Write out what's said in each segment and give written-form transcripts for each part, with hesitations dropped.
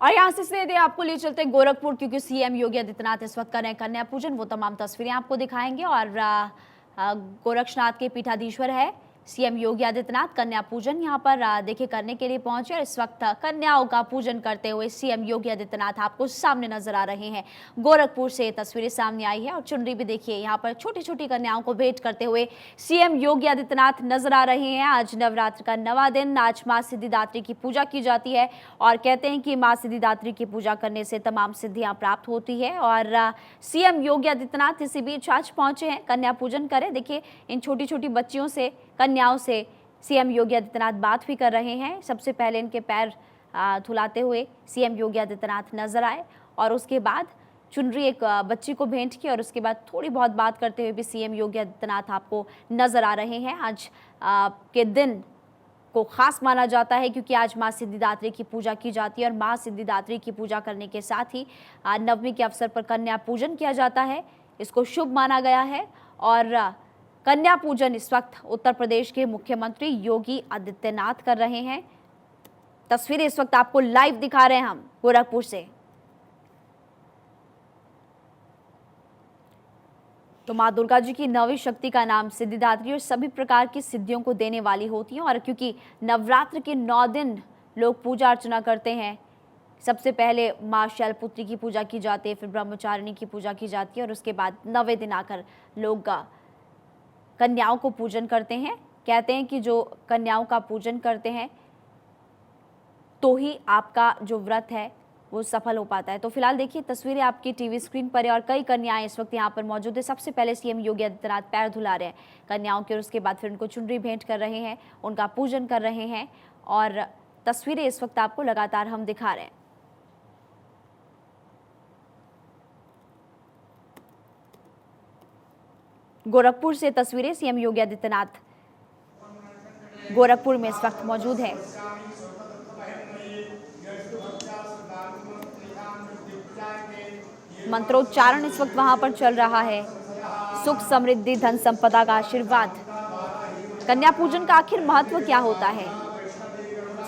और यहाँ से सीधे आपको ले चलते हैं गोरखपुर, क्योंकि सीएम योगी आदित्यनाथ इस वक्त कर रहे हैं कन्या पूजन। वो तमाम तस्वीरें आपको दिखाएंगे। और गोरक्षनाथ के पीठाधीश्वर है सीएम योगी आदित्यनाथ। कन्या पूजन यहाँ पर देखिए करने के लिए पहुंचे और इस वक्त कन्याओं का पूजन करते हुए सीएम योगी आदित्यनाथ आपको सामने नजर आ रहे हैं। गोरखपुर से तस्वीरें सामने आई है और चुनरी भी देखिए यहाँ पर छोटी छोटी कन्याओं को भेंट करते हुए सीएम योगी आदित्यनाथ नजर आ रहे हैं। आज नवरात्र का 9वां दिन, आज माँ सिद्धिदात्री की पूजा की जाती है और कहते हैं कि माँ सिद्धिदात्री की पूजा करने से तमाम सिद्धियां प्राप्त होती है। और सीएम योगी आदित्यनाथ इसी बीच आज पहुंचे हैं कन्या पूजन करें। देखिए इन छोटी छोटी बच्चियों से, कन्याओं से सीएम योगी आदित्यनाथ बात भी कर रहे हैं। सबसे पहले इनके पैर धुलाते हुए सीएम योगी आदित्यनाथ नजर आए और उसके बाद चुनरी एक बच्ची को भेंट की और उसके बाद थोड़ी बहुत बात करते हुए भी सीएम योगी आदित्यनाथ आपको नजर आ रहे हैं। आज के दिन को खास माना जाता है क्योंकि आज माँ सिद्धिदात्री की पूजा की जाती है और माँ सिद्धिदात्री की पूजा करने के साथ ही नवमी के अवसर पर कन्या पूजन किया जाता है। इसको शुभ माना गया है और कन्या पूजन इस वक्त उत्तर प्रदेश के मुख्यमंत्री योगी आदित्यनाथ कर रहे हैं। तस्वीरें इस वक्त आपको लाइव दिखा रहे हैं हम गोरखपुर से। तो माँ दुर्गा जी की 9वीं शक्ति का नाम सिद्धिदात्री और सभी प्रकार की सिद्धियों को देने वाली होती है। और क्योंकि नवरात्र के 9 दिन लोग पूजा अर्चना करते हैं, सबसे पहले माँ शैलपुत्री की पूजा की जाती है, फिर ब्रह्मचारिणी की पूजा की जाती है और उसके बाद 9वें दिन आकर लोग कन्याओं को पूजन करते हैं। कहते हैं कि जो कन्याओं का पूजन करते हैं तो ही आपका जो व्रत है वो सफल हो पाता है। तो फिलहाल देखिए तस्वीरें आपकी टीवी स्क्रीन पर है और कई कन्याएं इस वक्त यहाँ पर मौजूद है। सबसे पहले सीएम योगी आदित्यनाथ पैर धुला रहे हैं कन्याओं के और उसके बाद फिर उनको चुनरी भेंट कर रहे हैं, उनका पूजन कर रहे हैं और तस्वीरें इस वक्त आपको लगातार हम दिखा रहे हैं। गोरखपुर से तस्वीरें, सीएम योगी आदित्यनाथ गोरखपुर में इस वक्त मौजूद है। मंत्रोच्चारण इस वक्त वहां पर चल रहा है। सुख समृद्धि धन संपदा का आशीर्वाद। कन्या पूजन का आखिर महत्व क्या होता है?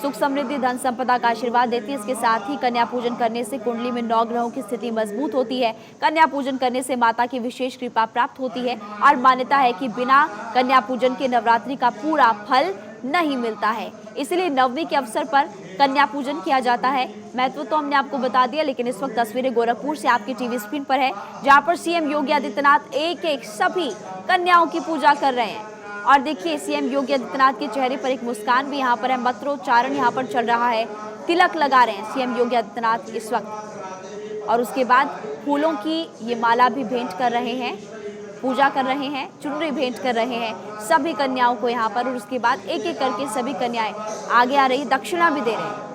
सुख समृद्धि धन संपदा का आशीर्वाद देती है। इसके साथ ही कन्या पूजन करने से कुंडली में 9 ग्रहों की स्थिति मजबूत होती है। कन्या पूजन करने से माता की विशेष कृपा प्राप्त होती है और मान्यता है कि बिना कन्या पूजन के नवरात्रि का पूरा फल नहीं मिलता है। इसलिए नवमी के अवसर पर कन्या पूजन किया जाता है। महत्व तो हमने आपको बता दिया, लेकिन इस वक्त तस्वीरें गोरखपुर से आपकी टीवी स्क्रीन पर है, जहां पर सीएम योगी आदित्यनाथ एक एक सभी कन्याओं की पूजा कर रहे हैं। और देखिए सीएम योगी आदित्यनाथ के चेहरे पर एक मुस्कान भी यहाँ पर है। मंत्रोच्चारण यहाँ पर चल रहा है, तिलक लगा रहे हैं सीएम योगी आदित्यनाथ इस वक्त और उसके बाद फूलों की ये माला भी भेंट कर रहे हैं, पूजा कर रहे हैं, चुनरी भेंट कर रहे हैं सभी कन्याओं को यहाँ पर। और उसके बाद एक एक करके सभी कन्याएं आगे आ रही, दक्षिणा भी दे रहे हैं।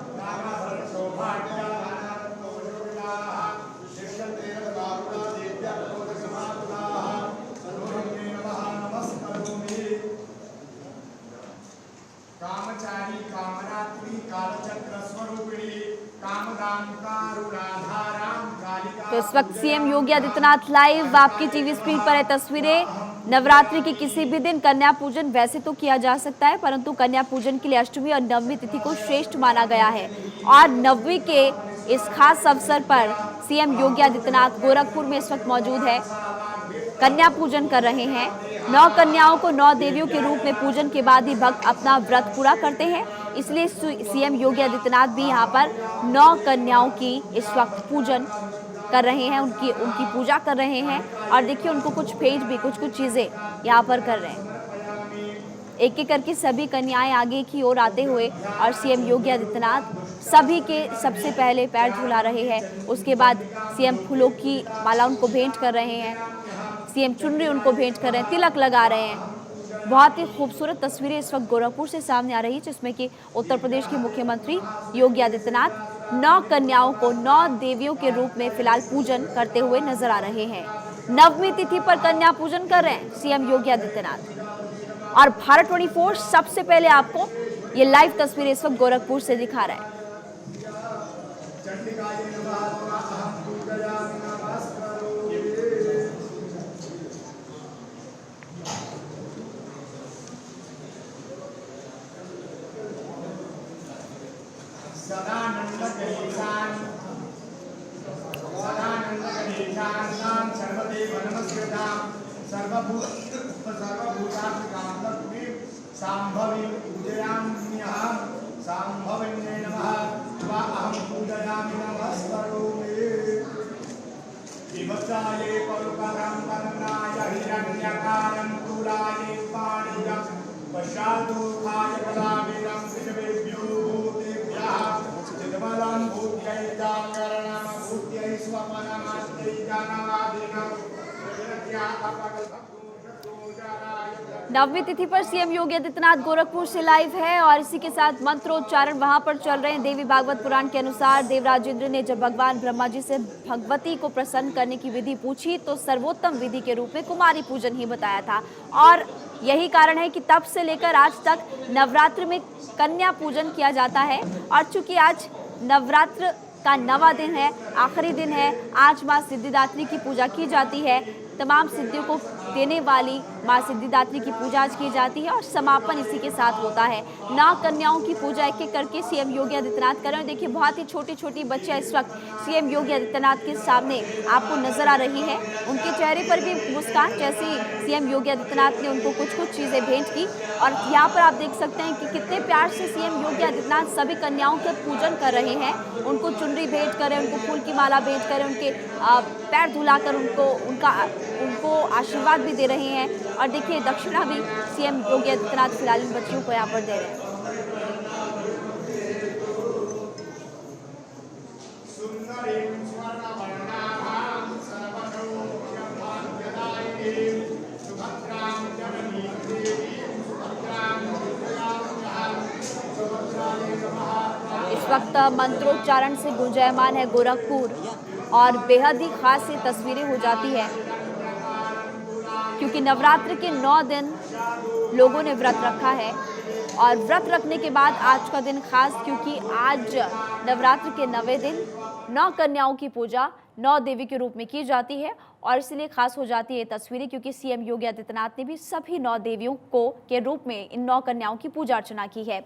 कामचारी कामरात्रि कालचक्र स्वरूपिणी कामदानकारुणाधाराम कालिका। तो इस वक्त सीएम योगी आदित्यनाथ लाइव आपकी टीवी स्क्रीन पर है तस्वीरें। नवरात्रि के किसी भी दिन कन्या पूजन वैसे तो किया जा सकता है, परंतु कन्या पूजन के लिए अष्टमी और नवमी तिथि को श्रेष्ठ माना गया है। और नवमी के इस खास अवसर पर सीएम योगी आदित्यनाथ गोरखपुर में इस वक्त मौजूद है, कन्या पूजन कर रहे हैं। 9 कन्याओं को 9 देवियों के रूप में पूजन के बाद ही भक्त अपना व्रत पूरा करते हैं। इसलिए सीएम योगी आदित्यनाथ भी यहाँ पर 9 कन्याओं की इस वक्त पूजन कर रहे हैं, उनकी पूजा कर रहे हैं। और देखिए उनको कुछ भेंट भी, कुछ चीजें यहाँ पर कर रहे हैं। एक एक करके सभी कन्याएं आगे की ओर आते हुए और सीएम योगी आदित्यनाथ सभी के सबसे पहले पैर धुला रहे हैं। उसके बाद सीएम फूलों की माला उनको भेंट कर रहे हैं, सीएम चुनरी उनको भेंट कर रहे हैं, तिलक लगा रहे हैं। बहुत ही खूबसूरत तस्वीरें इस वक्त गोरखपुर से सामने आ रही है, जिसमें कि उत्तर प्रदेश के मुख्यमंत्री योगी आदित्यनाथ 9 कन्याओं को 9 देवियों के रूप में फिलहाल पूजन करते हुए नजर आ रहे हैं। नवमी तिथि पर कन्या पूजन कर रहे हैं सीएम योगी आदित्यनाथ। और भारत 24 सबसे पहले आपको ये लाइव तस्वीरें इस वक्त गोरखपुर से दिखा रहा है। सदानंद शान्तां सर्वदेव नमस्कृतां सर्वभूतात्मिकां लक्ष्मीं शाम्भवीं पूजयाम्यहं शाम्भविन्यै नमः वा अहं पूजयामि नमस्करोमि विभक्ताये परुपरं परम्नाय हिरण्यकारं तुलाये पाणिजं पश्चादुखाय कलाविदं पृथिवीभ्यो भूतेभ्यः चिद्बलं भूत्यै जागरणं भूत्यै स्वपनमस्यै जानवादिनं नवमी तिथि पर सीएम योगी आदित्यनाथ गोरखपुर से लाइव है और इसी के साथ मंत्रोच्चारण वहां पर चल रहे हैं। देवी भागवत पुराण के अनुसार देवराजेंद्र ने जब भगवान ब्रह्मा जी से भगवती को प्रसन्न करने की विधि पूछी तो सर्वोत्तम विधि के रूप में कुमारी पूजन ही बताया था और यही कारण है कि तब से लेकर आज तक नवरात्र में कन्या पूजन किया जाता है। और चूंकि आज नवरात्र का 9वां दिन है, आखिरी दिन है, आज माँ सिद्धिदात्री की पूजा की जाती है। तमाम सिद्धियों को देने वाली माँ सिद्धिदात्री की पूजा आज की जाती है और समापन इसी के साथ होता है। 9 कन्याओं की पूजा एक एक करके सीएम योगी आदित्यनाथ कर रहे हैं। देखिए बहुत ही छोटी छोटी बच्चियां इस वक्त सीएम योगी आदित्यनाथ के सामने आपको नजर आ रही है। उनके चेहरे पर भी मुस्कान, जैसे सीएम योगी आदित्यनाथ ने उनको कुछ चीज़ें भेंट की और यहाँ पर आप देख सकते हैं कि कितने प्यार से सीएम योगी आदित्यनाथ सभी कन्याओं का पूजन कर रहे हैं। उनको चुनरी भेंट करें, उनको फूल की माला भेंट करें, उनके पैर धुलाकर उनको आशीर्वाद भी दे रहे हैं। और देखिए दक्षिणा भी सीएम योगी आदित्यनाथ फिलहाल इन बच्चियों को यहाँ पर दे रहे हैं। इस वक्त मंत्रोच्चारण से गुंजायमान है गोरखपुर और बेहद ही खास ये तस्वीरें हो जाती है क्योंकि नवरात्र के 9 दिन लोगों ने व्रत रखा है और व्रत रखने के बाद आज का दिन खास, क्योंकि आज नवरात्र के 9वें दिन 9 कन्याओं की पूजा 9 देवी के रूप में की जाती है और इसलिए खास हो जाती है ये तस्वीरें क्योंकि सीएम योगी आदित्यनाथ ने भी सभी 9 देवियों को के रूप में इन 9 कन्याओं की पूजा अर्चना की है।